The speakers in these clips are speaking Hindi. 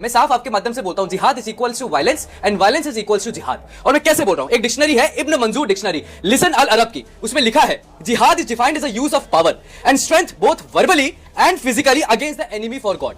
मैं साफ आपके माध्यम से बोलता हूं, जिहाद is equals to violence and violence is equals to जिहाद। और मैं कैसे बोल रहा हूं, एक डिक्शनरी है इब्न मंजूर डिक्शनरी, लिसन अल अरब की, उसमें लिखा है जिहाद is defined as a use of power and strength both verbally and physically against the enemy for God.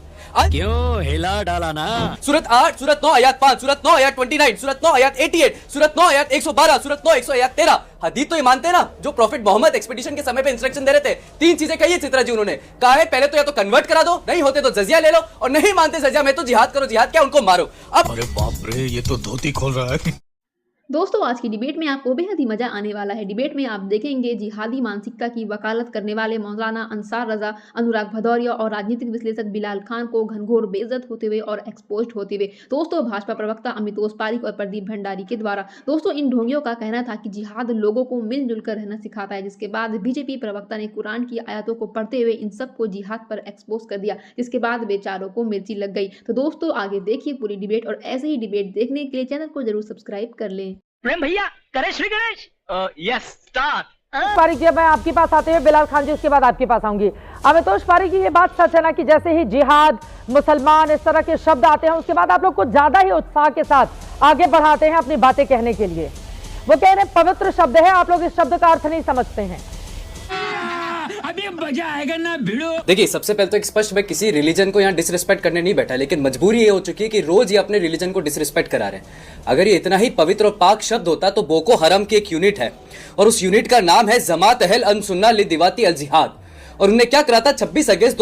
क्यों हिला डाला ना। सूरत 8, सूरत 9 आयत 5, सूरत 9 आयत 29, सूरत 9 आयत 88, सूरत 9 आयत 112, सूरत 9 आयत 13। हदीस तो ये मानते हैं ना, जो प्रॉफिट मोहम्मद एक्सपीडिशन के समय पे इंस्ट्रक्शन दे रहे थे। तीन चीजें कही है चित्रा जी उन्होंने, कहा है पहले तो या तो कन्वर्ट करा दो, नहीं होते तो जजिया ले लो, और नहीं मानते जजिया में तो जिहाद करो। जिहाद क्या, उनको मारो। अब अरे बाप रे, ये तो धोती खोल रहा है। दोस्तों, आज की डिबेट में आपको बेहद ही मजा आने वाला है। डिबेट में आप देखेंगे जिहादी मानसिकता की वकालत करने वाले मौलाना अंसार रजा, अनुराग भदौरिया और राजनीतिक विश्लेषक बिलाल खान को घनघोर बेइज्जत होते हुए और एक्सपोज्ड होते हुए दोस्तों भाजपा प्रवक्ता अमितोष पारिक और प्रदीप भंडारी के द्वारा। दोस्तों, इन ढोंगियों का कहना था कि जिहाद लोगों को मिलजुल कर रहना सिखाता है, जिसके बाद बीजेपी प्रवक्ता ने कुरान की आयतों को पढ़ते हुए इन सबको जिहाद पर एक्सपोज कर दिया, जिसके बाद बेचारों को मिर्ची लग गई। तो दोस्तों, आगे देखिए पूरी डिबेट, और ऐसे ही डिबेट देखने के लिए चैनल को जरूर सब्सक्राइब कर लें। प्रेम भैया करे श्री गणेश। Yes start. पारिक जी, मैं आपके पास आते हुए बिलाल खान जी, उसके बाद आपके पास आऊंगी। अमितोष पारिक जी, ये बात सच है ना कि जैसे ही जिहाद, मुसलमान, इस तरह के शब्द आते हैं, उसके बाद आप लोग कुछ ज्यादा ही उत्साह के साथ आगे बढ़ाते हैं अपनी बातें कहने के लिए। वो कह रहे हैं पवित्र शब्द है, आप लोग इस शब्द का अर्थ नहीं समझते हैं। अभी मजा आएगा ना भिड़ो। देखिए, सबसे पहले तो एक स्पष्ट, मैं किसी रिलीजन को यहाँ डिसरिस्पेक्ट करने नहीं बैठा, लेकिन मजबूरी ये हो चुकी है कि रोज ये अपने रिलीजन को डिसरिस्पेक्ट करा रहे हैं। अगर ये इतना ही पवित्र और पाक शब्द होता तो बोको हरम की एक यूनिट है, और उस यूनिट का नाम है जमात अहल अनसुन्ना लिदिवाती अल जिहाद, और उन्हें क्या करा था 26 अगस्त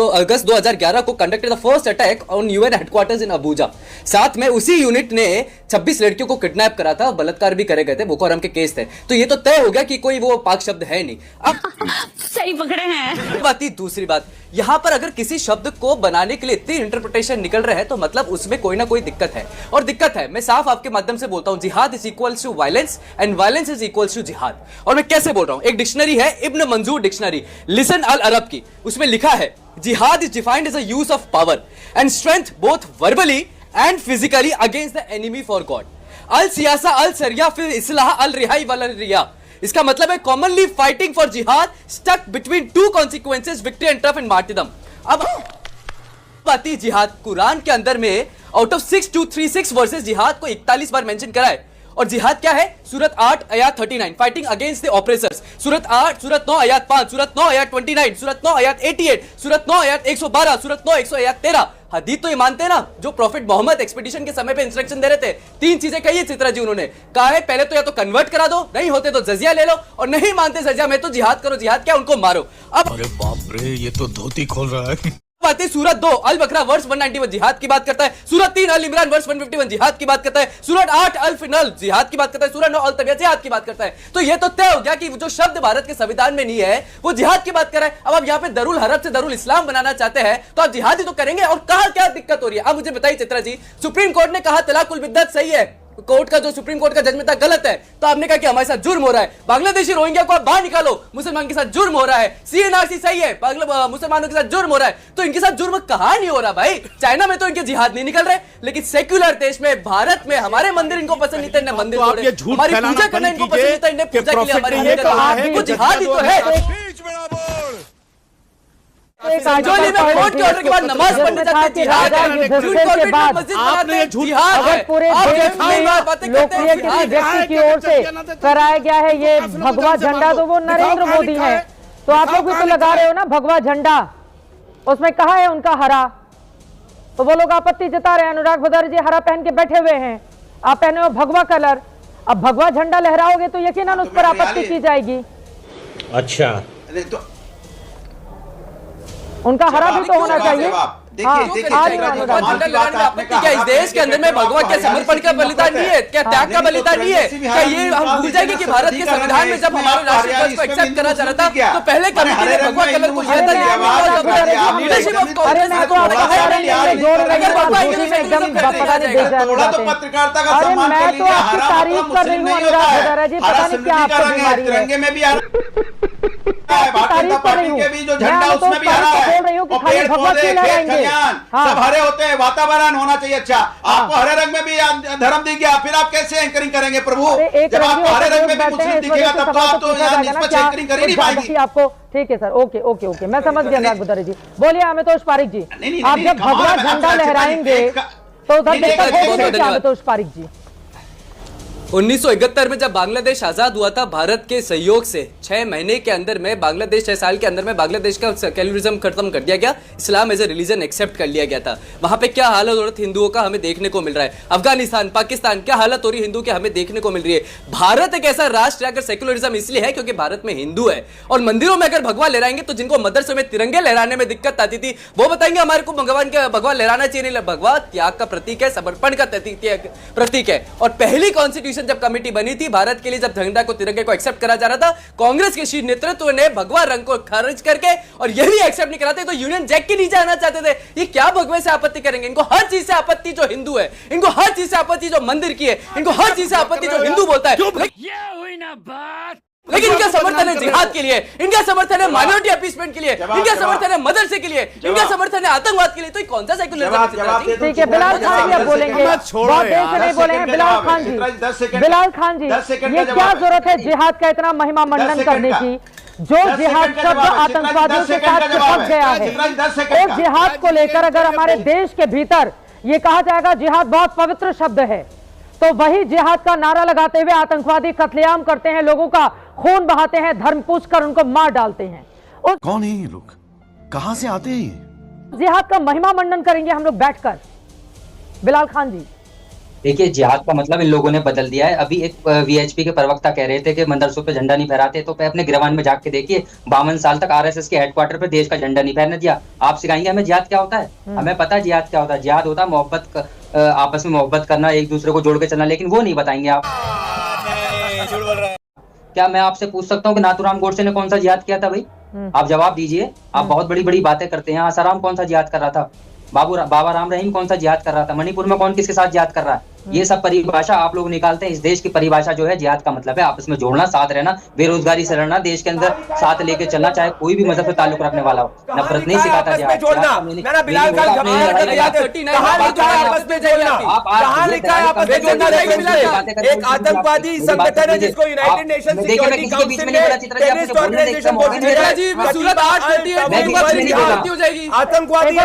2011 को conducted the first attack on UN headquarters in Abuja. साथ में उसी यूनिट ने 26 लड़कियों को किडनैप करा था, बलात्कार भी करे गए थे, बोको हराम के केस थे। तो ये तो तय हो गया कि कोई वो पाक शब्द है नहीं। अब सही पकड़े हैं। बात ही दूसरी बात, यहां पर अगर किसी शब्द को बनाने के लिए इतनी इंटरप्रिटेशन निकल रहे हैं तो मतलब उसमें कोई ना कोई दिक्कत है, और दिक्कत है। मैं साफ आपके माध्यम से बोलता हूं, जिहाद is equals to violence and violence is equals to जिहाद। और मैं कैसे बोल रहा हूं, एक डिक्शनरी है इब्न मंजूर डिक्शनरी, लिसन अल अरब की, उसमें लिखा है जिहाद is defined as a use of power and strength both verbally and physically against the enemy for God. अल सियासा अल सरिया फिर इस्लाह अल रिहाई वल रिया। इसका मतलब है कॉमनली फाइटिंग फॉर जिहाद stuck between two consequences, victory and trough and martyrdom. अब बात ही जिहाद, कुरान के अंदर में आउट ऑफ 6236 वर्सेस जिहाद को 41 बार मेंशन करा है। और जिहाद क्या है, सूरत 8 आयत 39, फाइटिंग अगेंस्ट द ऑपरेसर्स, सूरत 8, सूरत 9 आयत 5, सूरत 9 आयत 29, सूरत 9 आयत 88, सूरत 9 आयत 112, सूरत 9 आयत 13। हदीस तो ये मानते हैं ना, जो प्रॉफिट मोहम्मद एक्सपीडिशन के समय पे इंस्ट्रक्शन दे रहे थे। तीन चीजें कही है चित्रा जी उन्होंने, कहा है पहले तो या तो कन्वर्ट करा दो, नहीं होते तो जजिया ले लो, और नहीं मानते जजिया में तो जिहाद करो। जिहाद क्या, उनको मारो। अब अरे बाप रे, ये तो धोती खोल रहा है। बातें सूरत 2 अल बकरा वर्स 191 जिहाद की बात करता है, सूरत 3 अल इमरान वर्स 151 जिहाद की बात करता है, सूरत 8 अल फिनल जिहाद की बात करता है, सूरत 9 अल तबियत जिहाद की बात करता है। तो ये तो तय हो गया कि जो शब्द भारत के संविधान में नहीं है वो जिहाद की बात कर रहा है। अब आप यहाँ पे दरुल हरब से दरुल इस्लाम बनाना चाहते हैं तो आप जिहाद ही तो करेंगे। और कहा क्या दिक्कत हो रही है, अब मुझे बताइए चित्रा जी। सुप्रीम कोर्ट ने कहा तलाकुल बिद्दत सही है, कोर्ट का जो सुप्रीम कोर्ट का जजमेंट था गलत है, तो आपने कहा कि हमारे साथ जुर्म हो रहा है, बांग्लादेशी रोहिंग्या को आप बाहर निकालो, मुसलमान के साथ जुर्म हो रहा है, सीएनआरसी सही है, मुसलमानों के साथ जुर्म हो रहा है, तो इनके साथ जुर्म कहां नहीं हो रहा भाई। चाइना में तो इनके जिहाद नहीं निकल रहे, लेकिन सेक्युलर देश में, भारत में हमारे मंदिर इनको पसंद नहीं था, इन्हें मंदिर तोड़े, हमारी पूजा करना इनको पसंद नहीं था, इन्हें पूजा के लिए हमारी जिहाद ही तो है। जोली में कोर्ट के ऑर्डर के बाद नमाज पढ़ने जाते हैं, जिहाद है। झूठ कॉर्पोरेट में मस्जिद बनाते हैं, जिहाद है। पूरे देश में लोकप्रिय किसी व्यक्ति की ओर से कराया गया है ये भगवा झंडा, तो वो नरेंद्र मोदी है। तो आप लोग भी तो लगा रहे हो ना भगवा झंडा, उसमें कहा है उनका हरा, तो वो लोग आपत्ति जता रहे हैं। अनुराग भदौरिया जी हरा पहन के बैठे हुए हैं, आप पहने हो भगवा कलर। अब भगवा झंडा लहराओगे तो यकीनन उस पर आपत्ति की जाएगी। अच्छा, उनका हरा भी तो होना चाहिए। इस देश के अंदर में भगवा क्या समर्पण का बलिदान नहीं है, क्या त्याग का बलिदान नहीं है? क्या ये हम भूल जाएंगे कि भारत के संविधान में जब हमारे राष्ट्रीय ध्वज को एक्सेप्ट करा जा रहा था तो पहले कमेटी ने भगवा कलर को लिया था। लीडरशिप ऑफ कांग्रेस ने तो पत्रकारिता का सम्मान मैं तो आपकी तारीफ कर रही हूँ अनुराग भदौरिया जी, पता नहीं क्या आपको बीमारी है। भारतीय पार्टी के भी जो झंडा उसमें भी हरा है, और पेड़ पौधे खेत खलियान सब हरे होते हैं, वातावरण होना चाहिए अच्छा। आपको हरे रंग में भी धर्म दिख गया, फिर आप कैसे एंकरिंग करेंगे प्रभु? जब आपको हरे रंग में भी मुस्लिम दिखेगा तब तो आप तो यहाँ निष्पक्ष एंकरिंग कर ही नहीं पाएंगे आपको। ठीक है सर, ओके ओके ओके, मैं समझ गया अनुराग भदौरिया जी। बोलिए अमितोष पारिक जी, आप जब भगवा झंडा लहराएंगे तो उधर दिक्कत बहुत हो गई क्या धन्यवाद। आशुतोष पारिक जी? 1971 में जब बांग्लादेश आजाद हुआ था, भारत के सहयोग से 6 महीने के अंदर में बांग्लादेश 6 साल के अंदर में बांग्लादेश का सेक्युलरिज्म खत्म कर दिया गया, इस्लाम एज ए रिलीजन एक्सेप्ट कर लिया गया था। वहां पे क्या हालत हो रही थी हिंदुओं का हमें देखने को मिल रहा है। अफगानिस्तान, पाकिस्तान, क्या हालत हो रही है हिंदू की हमें देखने को मिल रही है। भारत एक ऐसा राष्ट्र है, अगर सेक्युलरिज्म इसलिए है क्योंकि भारत में हिंदू है, और मंदिरों में अगर भगवा लहराएंगे तो जिनको मदरसों में तिरंगे लहराने में दिक्कत आती थी वो बताएंगे हमारे को भगवान का भगवा लहराना चाहिए नहीं। भगवा त्याग का प्रतीक है, समर्पण का प्रतीक है। और पहली कॉन्स्टिट्यूशन जब कमेटी बनी थी भारत के लिए, जब झंडा को तिरंगे को एक्सेप्ट करा जा रहा था, कांग्रेस के शीर्ष नेतृत्व ने भगवा रंग को खारिज करके और यही एक्सेप्ट नहीं कराते तो यूनियन जैक के नीचे आना चाहते थे। ये क्या भगवे से आपत्ति करेंगे? इनको हर चीज से आपत्ति जो हिंदू है, इनको हर चीज से आपत्ति जो मंदिर की है, इनको हर चीज से आपत्ति जो हिंदू बोलता है। ये हुई ना बात। लेकिन इनका समर्थन है जिहाद के लिए, इनका समर्थन है माइनॉरिटी अपीसमेंट के लिए, इनका समर्थन है मदरसे के लिए, इनका समर्थन है आतंकवाद के लिए। तो कौन सा सेक्युलरिज्म? ठीक है, बिलाल खान जी अब बोलेंगे, बहुत देर से नहीं बोले हैं। बिलाल खान जी, बिलाल खान जी, ये क्या जरूरत है जिहाद का इतना महिमा मंडन करने की? जो जिहाद शब्द आतंकवादियों के साथ चिपक गया है, उस जिहाद को लेकर अगर हमारे देश के भीतर ये कहा जाएगा जिहाद बहुत पवित्र शब्द है, तो वही जिहाद का नारा लगाते हुए आतंकवादी कत्लेआम करते हैं, लोगों का खून बहाते हैं, धर्म पूछकर उनको मार डालते हैं। उस कौन है ये लोग, कहां से आते हैं ये? जिहाद का महिमा मंडन करेंगे हम लोग बैठकर। बिलाल खान जी, देखिए, जिहाद का मतलब इन लोगों ने बदल दिया है। अभी एक वीएचपी के प्रवक्ता कह रहे थे कि मदरसों पे झंडा नहीं फहराते, तो अपने गिरवान में जाके देखिए, 52 साल तक आरएसएस के हेडक्वार्टर पे देश का झंडा नहीं फहरने दिया। आप सिखाएंगे हमें जिहाद क्या होता है? हमें पता है जिहाद क्या होता है। जिहाद होता है मोहब्बत, आपस में मोहब्बत करना, एक दूसरे को जोड़ के चलना, लेकिन वो नहीं बताएंगे आप। क्या मैं आपसे पूछ सकता हूँ कि नाथूराम गोडसे ने कौन सा जिहाद किया था भाई? आप जवाब दीजिए। आप बहुत बड़ी बड़ी बातें करते हैं। आसाराम कौन सा जिहाद कर रहा था? बाबा राम रहीम कौन सा जिहाद कर रहा था? मणिपुर में कौन किसके साथ जिहाद कर रहा है? ये सब परिभाषा आप लोग निकालते हैं। इस देश की परिभाषा जो है जिहाद का मतलब है आपस में जोड़ना, साथ रहना, बेरोजगारी से लड़ना, देश के अंदर साथ लेके चलना, चाहे कोई भी मजहब से ताल्लुक रखने वाला हो। नफरत नहीं सिखाता जिहाद। एक आतंकवादी संगठन है जिसको यूनाइटेड नेशन सिक्योरिटी काउंसिल ने टेररिस्ट ऑर्गेनाइजेशन आतंकवादी।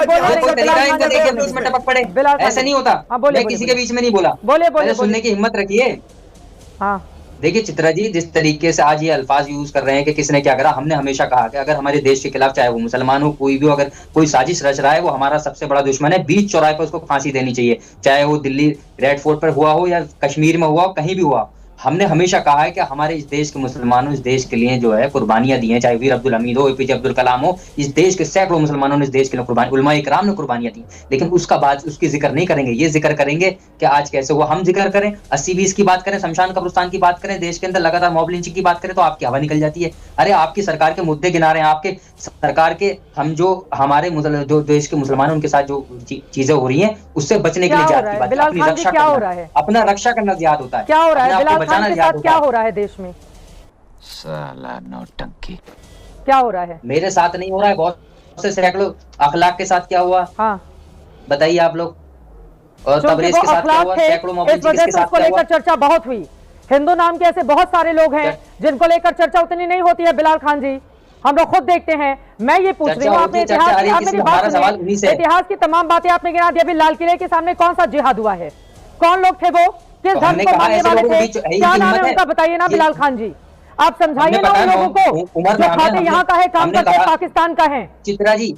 ऐसा नहीं होता, मैं किसी के बीच में नहीं बोला। बोले सुनने की हिम्मत रखिए। हाँ, देखिए चित्रा जी, जिस तरीके से आज ये अल्फाज यूज कर रहे हैं कि किसने क्या करा, हमने हमेशा कहा कि अगर हमारे देश के खिलाफ, चाहे वो मुसलमान हो, कोई भी हो, अगर कोई साजिश रच रहा है, वो हमारा सबसे बड़ा दुश्मन है। बीच चौराहे पर उसको फांसी देनी चाहिए, चाहे वो दिल्ली रेड फोर्ट पर हुआ हो या कश्मीर में हुआ हो, कहीं भी हुआ। हमने हमेशा कहा है कि हमारे इस देश के मुसलमानों, इस देश के लिए जो है कुर्बानियां दी हैं, चाहे वीर अब्दुल हमीद हो, एपीजे अब्दुल कलाम हो, इस देश के सैकड़ों मुसलमानों ने इस देश के लिए कुर्बानी, उलमा इकराम ने कुर्बानियां दी। लेकिन उसका बाद उसकी जिक्र नहीं करेंगे। ये जिक्र करेंगे कि आज कैसे हुआ। हम जिक्र करें 80-20 की बात करें, शमशान कब्रिस्तान की बात करें, देश के अंदर लगातार मॉब लिंचिंग की बात करें, तो आपकी हवा निकल जाती है। अरे आपकी सरकार के मुद्दे गिना रहे हैं, आपके सरकार के, हम जो हमारे जो देश के मुसलमान उनके साथ जो चीजें हो रही हैं, उससे बचने के लिए जिहाद की बात, अपनी रक्षा करना, अपना रक्षा करना जिहाद होता है। क्या हो रहा है बिलाल खान के साथ? क्या हो रहा है देश में? साला नौटंकी। क्या हो रहा है? मेरे साथ नहीं हो रहा है, बहुत से सैकड़ों अखलाक के साथ क्या हुआ? हाँ, बताइए आप लोग। और तबरेज के साथ क्या हुआ? सैकड़ों मौलवी इस वजह से उसको लेकर चर्चा बहुत हुई। हिंदू नाम के ऐसे बहुत सारे लोग हैं जिनको लेकर चर्चा उतनी नहीं होती है। बिलाल खान जी, हम लोग खुद देखते हैं। मैं ये पूछ रही हूँ, आपने इतिहास की तमाम बातें आपने गिना दी। अभी लाल किले के सामने कौन सा जिहाद हुआ है? कौन लोग थे वो? किस धर्म को मानने वाले थे? क्या नाम है उनका? बताइए ना बिलाल खान जी, आप समझाइए ना उन लोगों को जो खाते यहाँ का है, काम करते पाकिस्तान का है। चित्रा जी,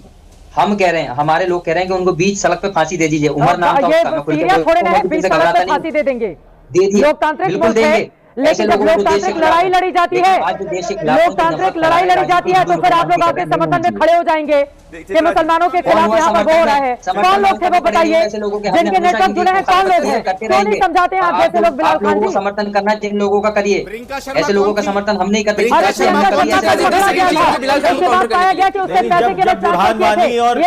हम कह रहे हैं, हमारे लोग कह रहे हैं कि उनको बीच सड़क पे फांसी दे दीजिए। उमर नाम था उसका, थोड़े ना बीच सड़क पे फांसी दे देंगे। लोकतांत्रिक मुल्क है, लेकिन जब लोकतांत्रिक लड़ाई लड़ी जाती है, लोकतांत्रिक लड़ाई लड़ी जाती है, तो फिर आप लोग आपके समर्थन में खड़े हो जाएंगे कि मुसलमानों के खिलाफ यहाँ पर हो रहा है। कौन लोग थे वो बताइए, जिनके नेटवर्क जुड़े हैं? कौन लोग हैं? क्यों नहीं समझाते हैं आप जैसे लोग? बिलाल खान जी, समर्थन करना जिन लोगों का करिए, ऐसे लोगों का समर्थन हम नहीं करते। ये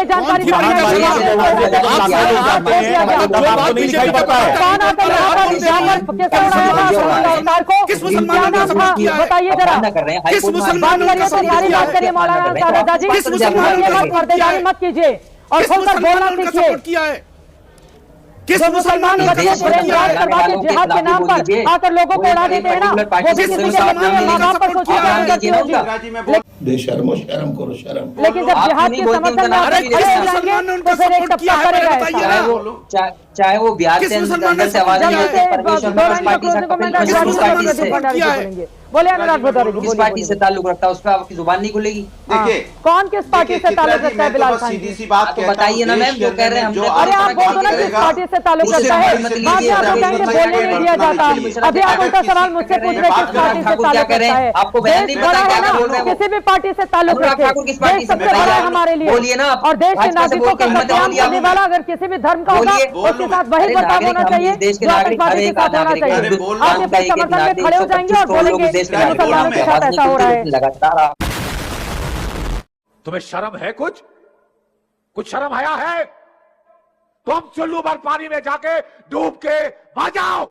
जानकारी किस मुसलमान बताइए जरा, किस मुसलमान बात करिए मौलाना सारदा जी, पर्देदारी मत कीजिए और खुलकर बोलना सीखिए। किस मुसलमान बच्चे जिहाद के नाम पर आकर लोगों को उड़ा देते हैं ना, वो भी किसी के माँ बाप पर सोचिए। बेशर्मो, शर्म करो, शर्म। लेकिन जब जिहाद के समर्थन में आप खड़े हो जाएंगे तो फिर एक तबका करेगा ऐसा। चाहे वो बिहार से अंदर से आवाज नहीं आती, परमेश्वर में उस पार्टी से बोले अनुराग भदौरिया जी, किस पार्टी से ताल्लुक रखता है, उस पर आपकी जुबान नहीं खुलेगी। देखिए कौन किस पार्टी से ताल्लुक रखता है बिलाल खान सीधी जी? सी बात तो बताइए ना मैम, जो कह रहे हैं हमने। अरे आप बोल दो ना किस पार्टी से ताल्लुक रखता है, बाद में आप बताएंगे बोलने नहीं दिया जाता। अभी आप उल्टा सवाल मुझसे पूछ रहे किस पार्टी से ताल्लुक रखता है। आपको बयान नहीं पता क्या बोल रहे हैं, किसी भी पार्टी से ताल्लुक रखे, देश सबसे बड़ा है हमारे लिए। बोलिए ना, और देश के नागरिकों का सत्याग्रह करने वाला अगर किसी भी धर्म का होगा उसके साथ वही बर्ताव होना चाहिए जो आतंकवादी के साथ होना चाहिए। आप इसके समर्थन में खड़े हो जाएंगे और बोलेंगे मुसलमानों के साथ ऐसा हो रहा है। लगातार तुम्हें शर्म है? कुछ शर्म आया है? तुम चुल्लू भर पानी में जाके डूब के आ जाओ।